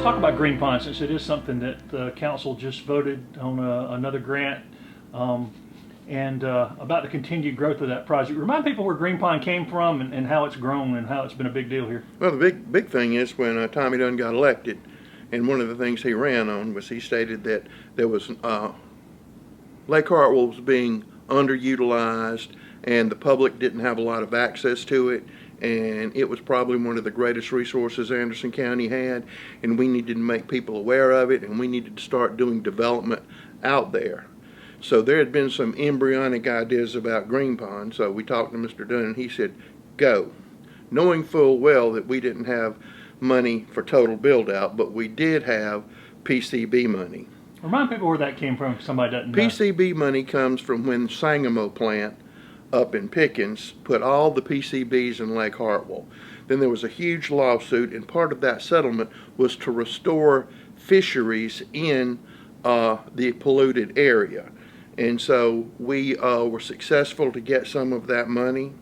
talk about Green Pond, since it is something that the council just voted on another grant, and about the continued growth of that project. Remind people where Green Pond came from and how it's grown and how it's been a big deal here. Well, the big thing is when Tommy Dunn got elected, and one of the things he ran on was he stated that there was Lake Hartwell was being underutilized and the public didn't have a lot of access to it, and it was probably one of the greatest resources Anderson County had, and we needed to make people aware of it, and we needed to start doing development out there. So there had been some embryonic ideas about Green Pond, so we talked to Mr. Dunn and he said, go. Knowing full well that we didn't have money for total build out, but we did have PCB money. Remind people where that came from if somebody doesn't know. PCB money comes from when Sangamo plant up in Pickens put all the PCBs in Lake Hartwell. Then there was a huge lawsuit, and part of that settlement was to restore fisheries in the polluted area. And so we were successful to get some of that money.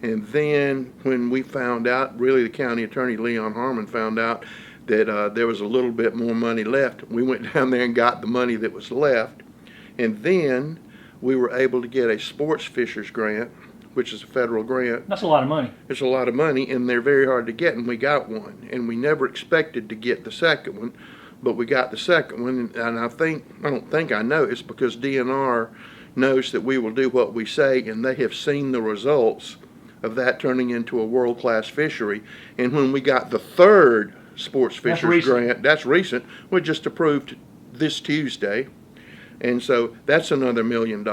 And then when we found out, really the county attorney, Leon Harmon, found out that there was a little bit more money left, we went down there and got the money that was left. And then we were able to get a sports fishers grant, which is a federal grant. That's a lot of money. It's a lot of money, and they're very hard to get, and we got one. And we never expected to get the second one, but we got the second one. And I know it's because DNR knows that we will do what we say, and they have seen the results of that turning into a world-class fishery. And when we got the third sports fishers grant, that's recent, we just approved this Tuesday. And so that's another $1 million.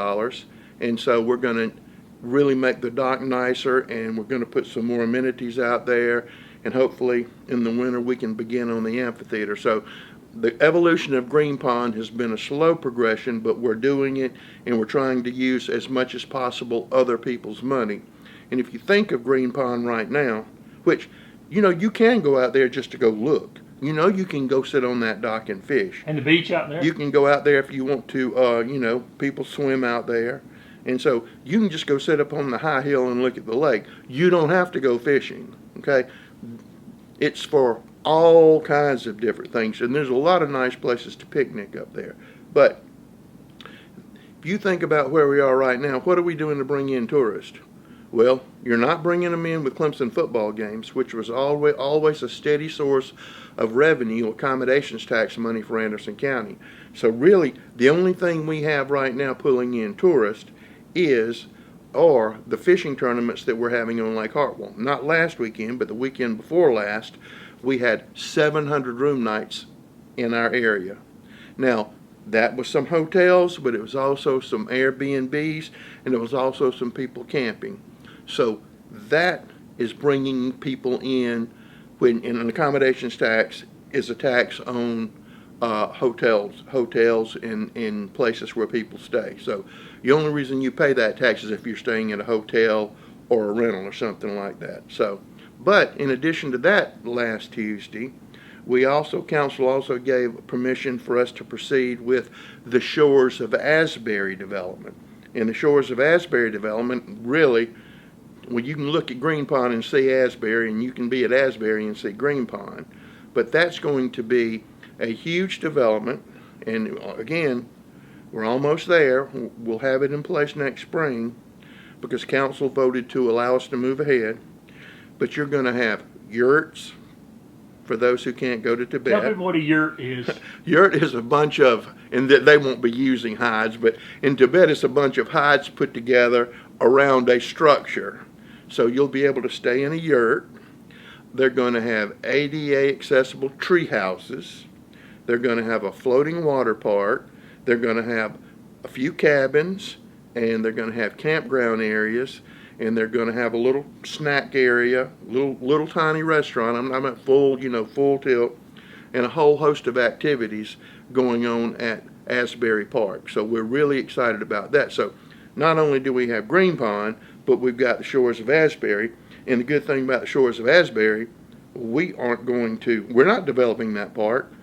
And so we're going to really make the dock nicer, and we're going to put some more amenities out there, and hopefully in the winter we can begin on the amphitheater. So the evolution of Green Pond has been a slow progression, but we're doing it, and we're trying to use as much as possible other people's money. And if you think of Green Pond right now, which, you know, you can go out there just to go look. You know, you can go sit on that dock and fish. And the beach out there? You can go out there if you want to, you know, people swim out there. And so you can just go sit up on the high hill and look at the lake. You don't have to go fishing, okay? It's for all kinds of different things, and there's a lot of nice places to picnic up there. But if you think about where we are right now, what are we doing to bring in tourists? Well, you're not bringing them in with Clemson football games, which was always a steady source of revenue, accommodations tax money for Anderson County. So really, the only thing we have right now pulling in tourists are the fishing tournaments that we're having on Lake Hartwell. Not last weekend, but the weekend before last, we had 700 room nights in our area. Now, that was some hotels, but it was also some Airbnbs, and it was also some people camping. So that is bringing people in when an accommodations tax is a tax on hotels in places where people stay. So the only reason you pay that tax is if you're staying at a hotel or a rental or something like that. So, but in addition to that, last Tuesday, council also gave permission for us to proceed with the Shores of Ashbury development. In the Shores of Ashbury development, really, well, you can look at Green Pond and see Ashbury, and you can be at Ashbury and see Green Pond. But that's going to be a huge development, and again, we're almost there. We'll have it in place next spring because council voted to allow us to move ahead. But you're going to have yurts for those who can't go to Tibet. Tell people what a yurt is. Yurt is a bunch of, and they won't be using hides, but in Tibet it's a bunch of hides put together around a structure. So you'll be able to stay in a yurt. They're going to have ADA accessible tree houses. They're going to have a floating water park. They're going to have a few cabins, and they're going to have campground areas, and they're going to have a little snack area, little tiny restaurant. I'm at full tilt, and a whole host of activities going on at Ashbury Park. So we're really excited about that. So not only do we have Green Pond, but we've got the Shores of Ashbury. And the good thing about the Shores of Ashbury, we're not developing that park.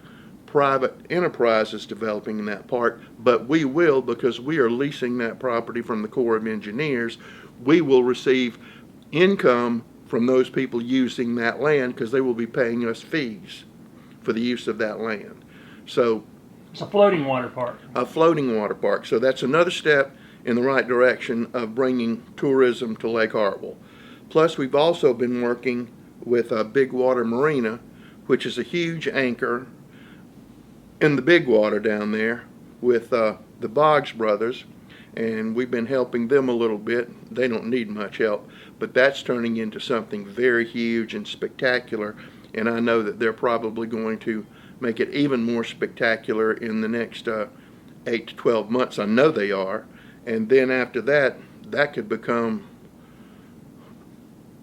Private enterprise is developing that park, but we will, because we are leasing that property from the Corps of Engineers. We will receive income from those people using that land because they will be paying us fees for the use of that land. So It's a floating water park. a floating water park. So that's another step in the right direction of bringing tourism to Lake Hartwell. Plus, we've also been working with Big Water Marina, which is a huge anchor in the big water down there with the Boggs brothers, and we've been helping them a little bit. They don't need much help, but that's turning into something very huge and spectacular, and I know that they're probably going to make it even more spectacular in the next 8 to 12 months. I know they are, and then after that, that could become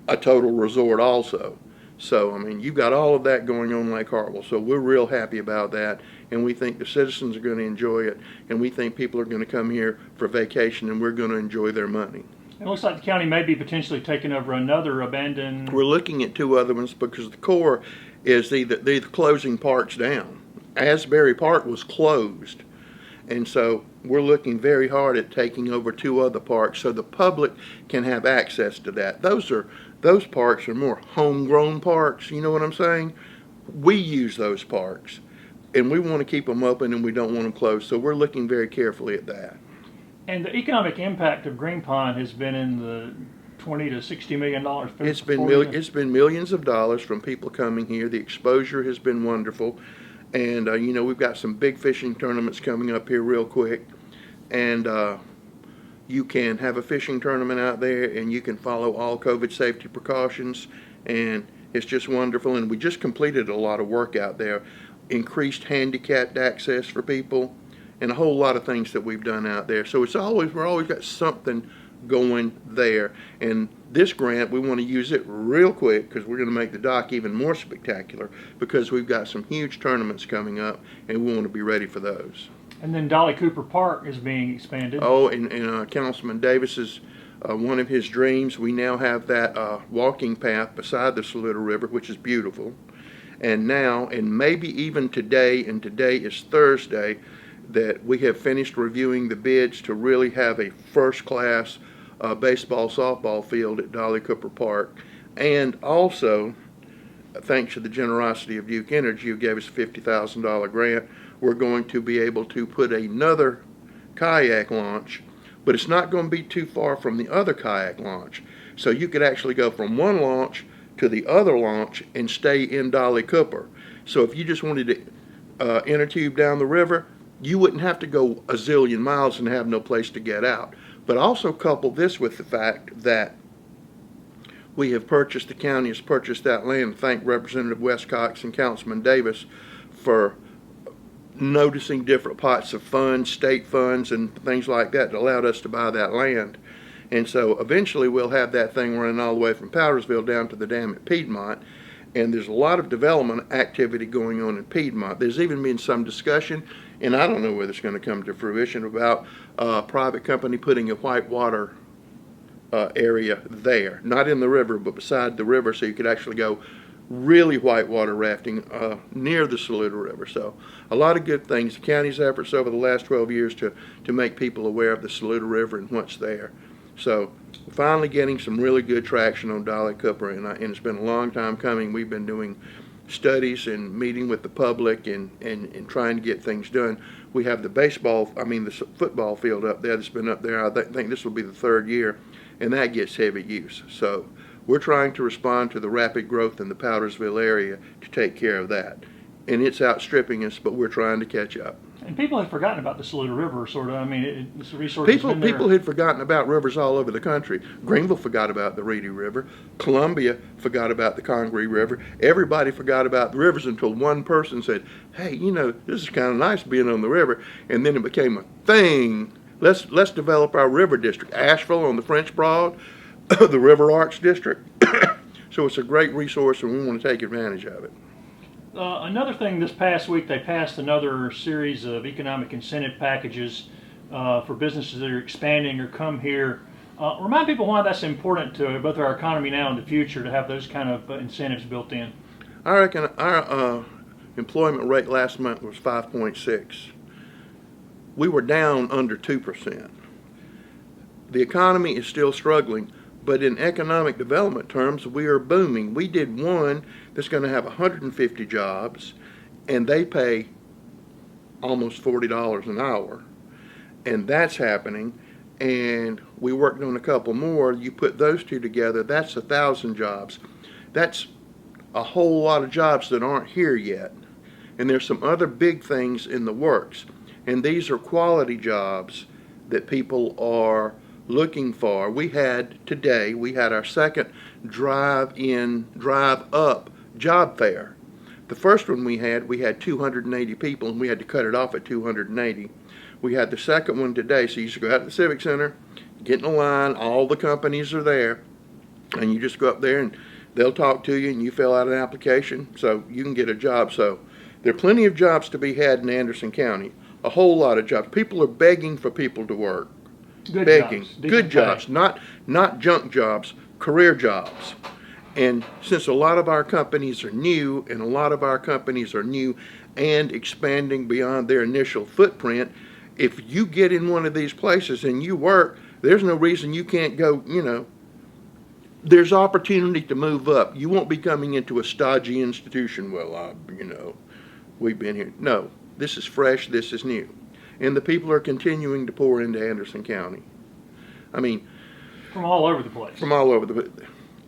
a total resort also. So, I mean, you've got all of that going on in Lake Hartwell, so we're real happy about that, and we think the citizens are going to enjoy it, and we think people are going to come here for vacation, and we're going to enjoy their money. It looks like the county may be potentially taking over another abandoned... We're looking at 2 other ones because the core is they're closing parks down. Asbury Park was closed, and so we're looking very hard at taking over 2 other parks so the public can have access to that. Those parks are more homegrown parks, you know what I'm saying? We use those parks, and we want to keep them open, and we don't want them closed, so we're looking very carefully at that. And the economic impact of Green Pond has been in the $20 to $60 million. It's been millions of dollars from people coming here. The exposure has been wonderful, and you know, we've got some big fishing tournaments coming up here real quick, and you can have a fishing tournament out there, and you can follow all COVID safety precautions, and it's just wonderful. And we just completed a lot of work out there, increased handicapped access for people, and a whole lot of things that we've done out there. So we're always got something going there. And this grant, we want to use it real quick because we're going to make the dock even more spectacular because we've got some huge tournaments coming up, and we want to be ready for those. And then Dolly Cooper Park is being expanded. Oh, and Councilman Davis's one of his dreams, we now have that walking path beside the Saluda River, which is beautiful. And now, and maybe even today, and today is Thursday, that we have finished reviewing the bids to really have a first-class baseball, softball field at Dolly Cooper Park. And also, thanks to the generosity of Duke Energy, who gave us a $50,000 grant, we're going to be able to put another kayak launch, but it's not going to be too far from the other kayak launch. So you could actually go from one launch to the other launch and stay in Dolly Cooper. So if you just wanted to inner tube down the river, you wouldn't have to go a zillion miles and have no place to get out. But also couple this with the fact that the county has purchased that land. Thank Representative West Cox and Councilman Davis for noticing different pots of funds, state funds, and things like that allowed us to buy that land. And so eventually we'll have that thing running all the way from Powdersville down to the dam at Piedmont. And there's a lot of development activity going on in Piedmont. There's even been some discussion, and I don't know whether it's going to come to fruition, about a private company putting a whitewater area there. Not in the river, but beside the river, so you could actually go really whitewater rafting near the Saluda River. So a lot of good things. The county's efforts over the last 12 years to make people aware of the Saluda River and what's there. So we're finally getting some really good traction on Dolly Cooper, and it's been a long time coming. We've been doing studies and meeting with the public and trying to get things done. We have the football field up there that's been up there. I think this will be the 3rd year, and that gets heavy use. So we're trying to respond to the rapid growth in the Powdersville area to take care of that. And it's outstripping us, but we're trying to catch up. And people have forgotten about the Saluda River, sort of. I mean, it's a resource that's been there. People had forgotten about rivers all over the country. Greenville forgot about the Reedy River. Columbia forgot about the Congaree River. Everybody forgot about the rivers until one person said, hey, you know, this is kind of nice being on the river. And then it became a thing. Let's develop our river district. Asheville on the French Broad, the River Arts District. So it's a great resource, and we want to take advantage of it. Another thing, this past week they passed another series of economic incentive packages for businesses that are expanding or come here. Remind people why that's important to both our economy now and the future to have those kind of incentives built in. I reckon our employment rate last month was 5.6. We were down under 2%. The economy is still struggling, but in economic development terms, we are booming. We did one that's going to have 150 jobs, and they pay almost $40 an hour. And that's happening. And we worked on a couple more. You put those two together, that's 1,000 jobs. That's a whole lot of jobs that aren't here yet. And there's some other big things in the works. And these are quality jobs that people are looking for. We had our second drive-in, drive-up job fair. The first one we had 280 people, and we had to cut it off at 280. We had the second one today, so you just go out to the Civic Center, get in a line, all the companies are there, and you just go up there and they'll talk to you and you fill out an application so you can get a job. So there are plenty of jobs to be had in Anderson County, a whole lot of jobs. People are begging for people to work. Good Begging. jobs. Good jobs, not junk jobs, career jobs. And since a lot of our companies are new and expanding beyond their initial footprint, if you get in one of these places and you work, there's no reason you can't go, there's opportunity to move up. You won't be coming into a stodgy institution, we've been here. No, this is fresh, this is new. And the people are continuing to pour into Anderson County. I mean, from all over the place. From all over the place.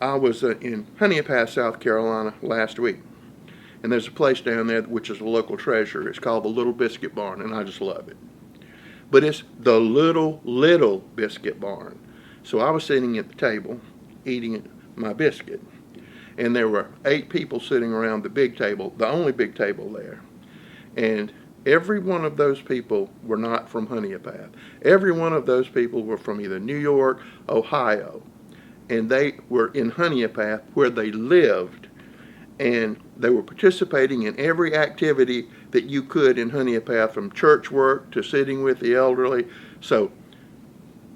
I was in Honeypath, South Carolina last week, and there's a place down there which is a local treasure. It's called the Little Biscuit Barn, and I just love it. But it's the little biscuit barn. So I was sitting at the table eating my biscuit, and there were 8 people sitting around the big table, the only big table there. And every one of those people were not from Honeypath. Every one of those people were from either New York, Ohio, and they were in Honeypath where they lived, and they were participating in every activity that you could in Honeypath, from church work to sitting with the elderly. So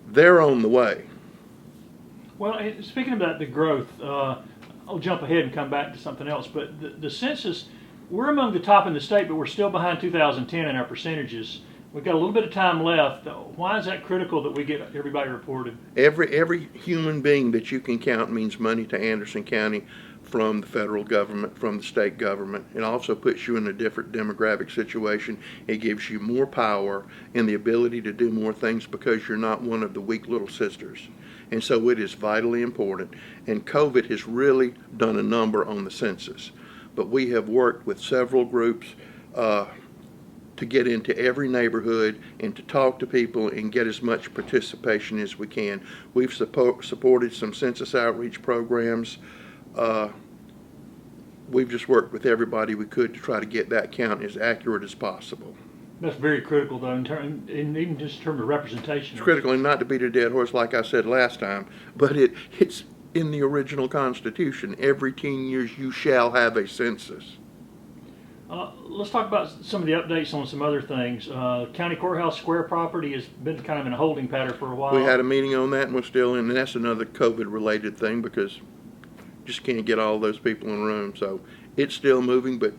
they're on the way. Well, speaking about the growth, I'll jump ahead and come back to something else, but the census, we're among the top in the state, but we're still behind 2010 in our percentages. We've got a little bit of time left. Why is that critical that we get everybody reported? Every human being that you can count means money to Anderson County, from the federal government, from the state government. It also puts you in a different demographic situation. It gives you more power and the ability to do more things because you're not one of the weak little sisters. And so it is vitally important. And COVID has really done a number on the census. But we have worked with several groups to get into every neighborhood and to talk to people and get as much participation as we can. We've supported some census outreach programs. We've just worked with everybody we could to try to get that count as accurate as possible. That's very critical, though, even just in terms of representation. It's critical, and not to beat a dead horse like I said last time, but it's in the original Constitution. Every 10 years you shall have a census. Let's talk about some of the updates on some other things. County Courthouse Square property has been kind of in a holding pattern for a while. We had a meeting on that, and we're still in, and that's another COVID-related thing because just can't get all those people in a room. So it's still moving, but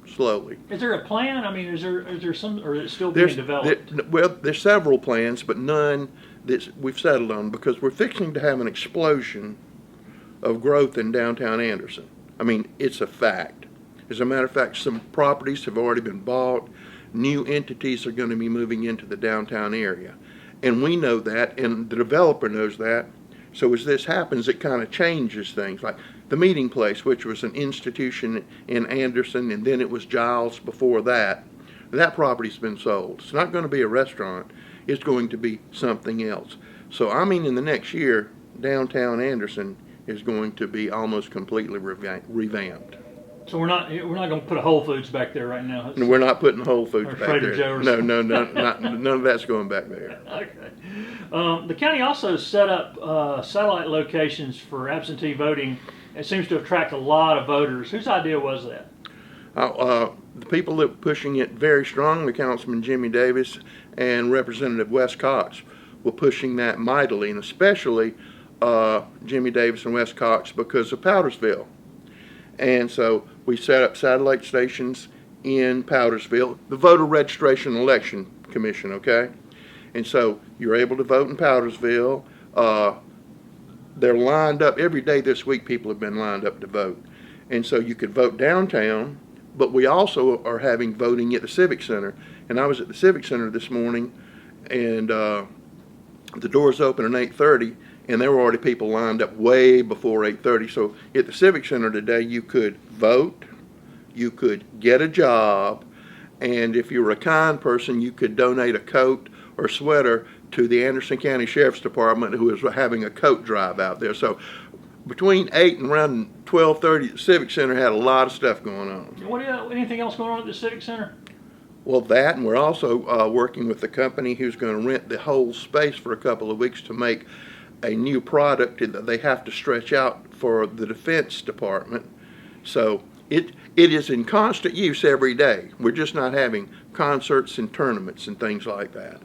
slowly. Is there a plan? I mean, is there some, or is it still being developed? There's several plans, but none that we've settled on because we're fixing to have an explosion of growth in downtown Anderson. I mean, it's a fact. As a matter of fact, some properties have already been bought. New entities are going to be moving into the downtown area. And we know that, and the developer knows that. So as this happens, it kind of changes things. Like the Meeting Place, which was an institution in Anderson, and then it was Giles before that. That property's been sold. It's not going to be a restaurant. It's going to be something else. So I mean, in the next year, downtown Anderson is going to be almost completely revamped. So we're not going to put a Whole Foods back there right now. No, we're not putting Whole Foods or back Trader there. Joe's. No, none of that's going back there. Okay. The county also set up satellite locations for absentee voting. It seems to attract a lot of voters. Whose idea was that? The people that were pushing it very strongly, Councilman Jimmy Davis and Representative Wes Cox, were pushing that mightily, and especially Jimmy Davis and Wes Cox because of Powdersville. And so we set up satellite stations in Powdersville, the Voter Registration Election Commission, okay? And so you're able to vote in Powdersville. They're lined up. Every day this week people have been lined up to vote. And so you could vote downtown, but we also are having voting at the Civic Center. And I was at the Civic Center this morning, and the doors open at 8:30, and there were already people lined up way before 8:30. So at the Civic Center today, you could vote, you could get a job, and if you were a kind person, you could donate a coat or sweater to the Anderson County Sheriff's Department, who is having a coat drive out there. So between 8 and around 12:30, the Civic Center had a lot of stuff going on. Anything else going on at the Civic Center? Well, that, and we're also working with the company who's going to rent the whole space for a couple of weeks to make a new product that they have to stretch out for the Defense Department. So it is in constant use every day. We're just not having concerts and tournaments and things like that.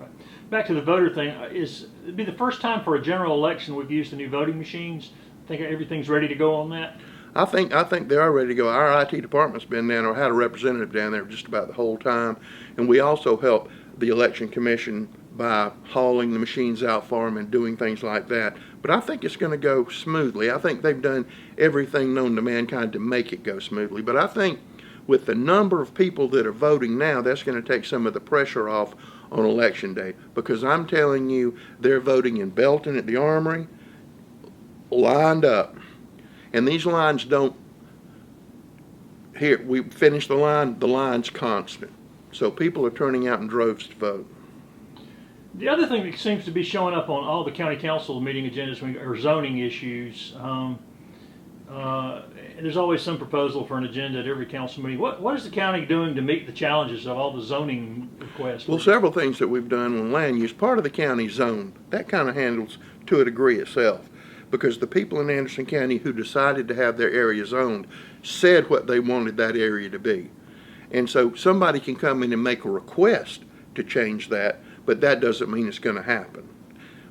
Back to the voter thing, it'd be the first time for a general election we've used the new voting machines. I think everything's ready to go on that. I think they are ready to go. Our IT department's been down or had a representative down there just about the whole time, and we also help the election commission by hauling the machines out for them and doing things like that. But I think it's going to go smoothly. I think they've done everything known to mankind to make it go smoothly. But I think with the number of people that are voting now, that's going to take some of the pressure off on election day. Because I'm telling you, they're voting in Belton at the Armory, lined up. And these lines don't, here, we finish the line's constant. So people are turning out in droves to vote. The other thing that seems to be showing up on all the county council meeting agendas are zoning issues. There's always some proposal for an agenda at every council meeting. What is the county doing to meet the challenges of all the zoning requests? Well, several things that we've done on land use. Part of the county zone, that kind of handles to a degree itself. Because the people in Anderson County who decided to have their area zoned said what they wanted that area to be. And so somebody can come in and make a request to change that, but that doesn't mean it's going to happen.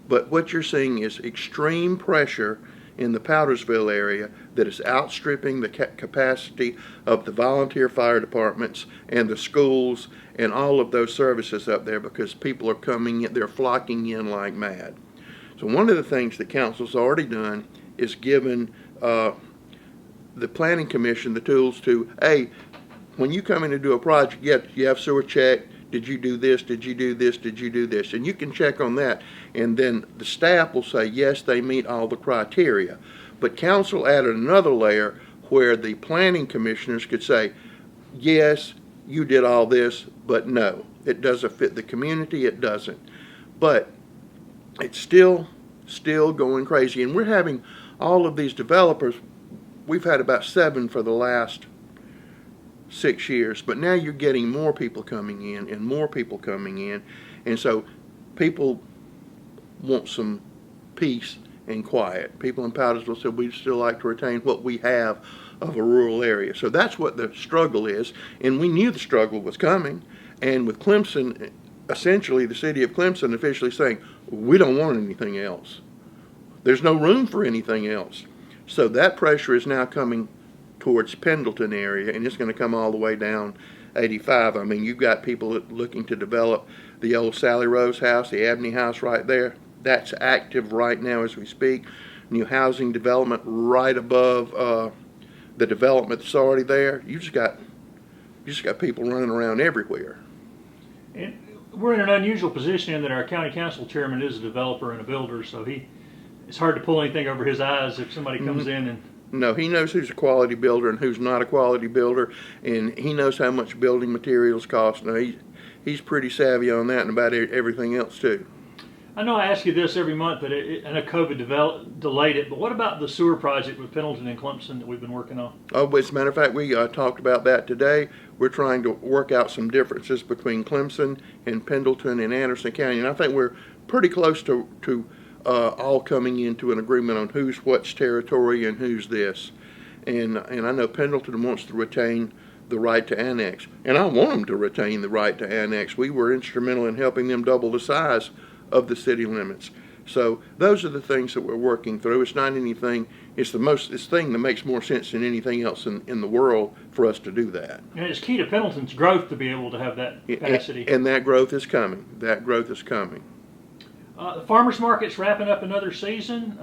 But what you're seeing is extreme pressure in the Powdersville area that is outstripping the capacity of the volunteer fire departments and the schools and all of those services up there, because people are coming in, they're flocking in like mad. So one of the things that council's already done is given the planning commission the tools to, hey, when you come in to do a project, you have sewer check. Did you do this? Did you do this? Did you do this? And you can check on that. And then the staff will say, yes, they meet all the criteria. But council added another layer where the planning commissioners could say, yes, you did all this, but no, it doesn't fit the community. It doesn't. But it's still going crazy. And we're having all of these developers. We've had about 7 for the last 6 years, but now you're getting more people coming in and more people coming in, and so people want some peace and quiet. People in Powdersville said we'd still like to retain what we have of a rural area. So that's what the struggle is, and we knew the struggle was coming. And with Clemson, essentially the city of Clemson officially saying, we don't want anything else. There's no room for anything else. So that pressure is now coming towards Pendleton area, and it's going to come all the way down 85. I mean, you've got people looking to develop the old Sally Rose house, the Abney house right there. That's active right now as we speak. New housing development right above the development that's already there. You just got people running around everywhere. And we're in an unusual position in that our county council chairman is a developer and a builder, so it's hard to pull anything over his eyes if somebody comes in and. No, he knows who's a quality builder and who's not a quality builder, and he knows how much building materials cost. Now, he's pretty savvy on that and about everything else, too. I know I ask you this every month, but I know COVID delayed it, but what about the sewer project with Pendleton and Clemson that we've been working on? Oh, as a matter of fact, we talked about that today. We're trying to work out some differences between Clemson and Pendleton and Anderson County, and I think we're pretty close to all coming into an agreement on who's what's territory and who's this. And I know Pendleton wants to retain the right to annex, and I want them to retain the right to annex. We were instrumental in helping them double the size of the city limits. So those are the things that we're working through. It's not anything, it's the thing that makes more sense than anything else in the world for us to do that. And it's key to Pendleton's growth to be able to have that capacity. And that growth is coming. That growth is coming. The farmers market's wrapping up another season.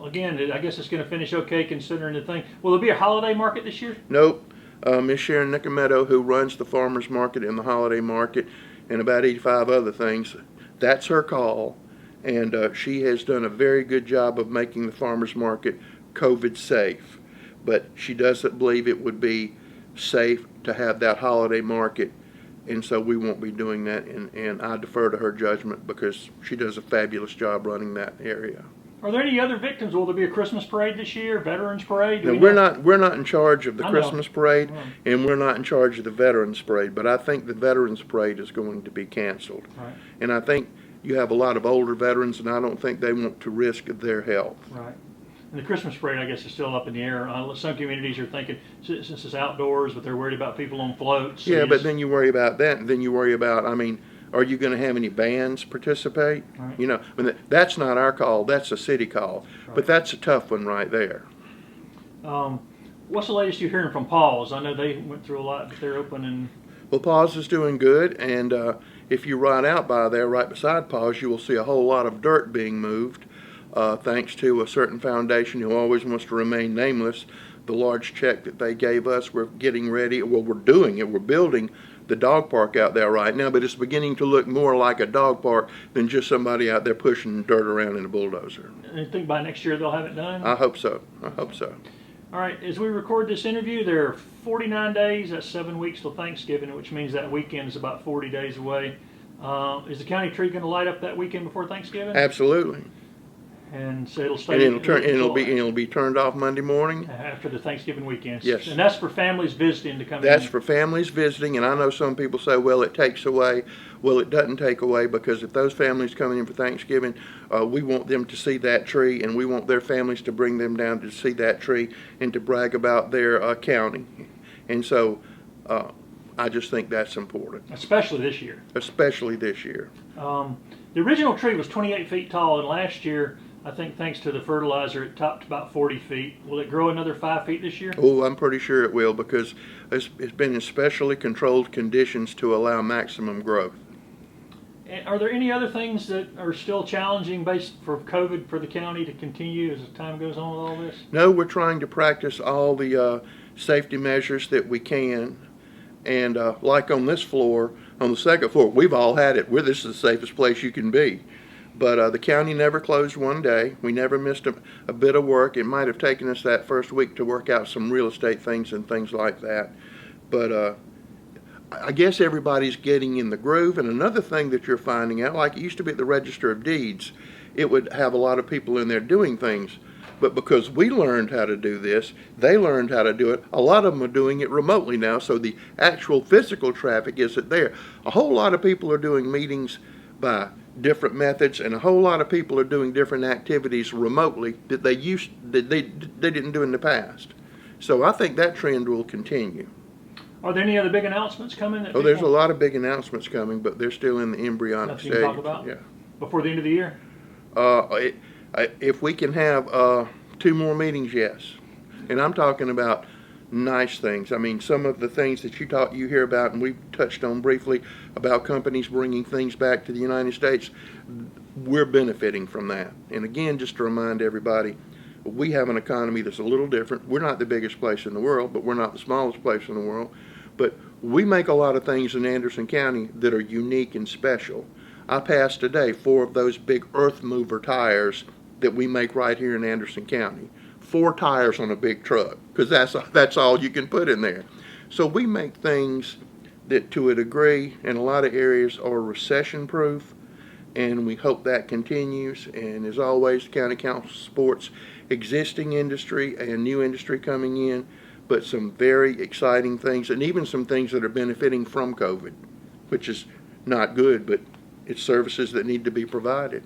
Again, I guess it's going to finish okay considering the thing. Will there be a holiday market this year? Nope. Miss Sharon Nicometto, who runs the farmers market and the holiday market and about 85 other things. That's her call, and she has done a very good job of making the farmers market COVID safe. But she doesn't believe it would be safe to have that holiday market, and so we won't be doing that, and I defer to her judgment because she does a fabulous job running that area. Are there any other victims? Will there be a Christmas parade this year? Veterans parade? No, we're not in charge of the Christmas parade, Right. and we're not in charge of the Veterans parade. But I think the Veterans parade is going to be canceled, Right. and I think you have a lot of older veterans, and I don't think they want to risk their health. Right. And the Christmas parade, I guess, is still up in the air. Some communities are thinking, since it's outdoors, but they're worried about people on floats. So Yeah, you but just- then you worry about that, and then you worry about, I mean, are you going to have any bands participate? Right. You know, I mean, that's not our call, that's a city call. Right. But that's a tough one right there. What's the latest you're hearing from Paul's? I know they went through a lot, but they're open and Well, Paws is doing good, and if you ride out by there, right beside Paws, you will see a whole lot of dirt being moved, thanks to a certain foundation who always wants to remain nameless. The large check that they gave us, we're getting ready, well, we're doing it, we're building the dog park out there right now, but it's beginning to look more like a dog park than just somebody out there pushing dirt around in a bulldozer. I think by next year they'll have it done. I hope so. I hope so. All right, as we record this interview, there are 49 days, that's 7 weeks till Thanksgiving, which means that weekend is about 40 days away. Is the county tree going to light up that weekend before Thanksgiving? Absolutely. And so it'll stay. And it'll be turned off Monday morning. After the Thanksgiving weekend. Yes. And that's for families visiting to come That's in. for families visiting, and I know some people say, well, it takes away. Well, it doesn't take away, because if those families coming in for Thanksgiving, we want them to see that tree, and we want their families to bring them down to see that tree and to brag about their county. And so I just think that's important, Especially this year. especially this year. The original tree was 28 feet tall, and last year, I think thanks to the fertilizer, it topped about 40 feet. Will it grow another 5 feet this year? Oh, I'm pretty sure it will, because it's been in specially controlled conditions to allow maximum growth. And are there any other things that are still challenging based for COVID for the county to continue as time goes on with all this? No, we're trying to practice all the safety measures that we can. And like on this floor, on the second floor, we've all had it. This is the safest place you can be. But the county never closed one day. We never missed a bit of work. It might have taken us that first week to work out some real estate things and things like that. But I guess everybody's getting in the groove. And another thing that you're finding out, like it used to be at the Register of Deeds, it would have a lot of people in there doing things. But because we learned how to do this, they learned how to do it. A lot of them are doing it remotely now, so the actual physical traffic isn't there. A whole lot of people are doing meetings by different methods, and a whole lot of people are doing different activities remotely that they didn't do in the past. So I think that trend will continue. Are there any other big announcements coming? Oh, there's a lot of big announcements coming, but they're still in the embryonic Nothing stage. you can talk about? Yeah. Before the end of the year? If we can have 2 more meetings, yes. And I'm talking about nice things. I mean, some of the things that you hear about, and we've touched on briefly, about companies bringing things back to the United States, we're benefiting from that. And again, just to remind everybody, we have an economy that's a little different. We're not the biggest place in the world, but we're not the smallest place in the world. But we make a lot of things in Anderson County that are unique and special. I passed today 4 of those big earth mover tires that we make right here in Anderson County. 4 tires on a big truck, because that's all you can put in there. So we make things that, to a degree, in a lot of areas, are recession-proof, and we hope that continues. And as always, the County Council supports existing industry and new industry coming in, but some very exciting things, and even some things that are benefiting from COVID, which is not good, but it's services that need to be provided.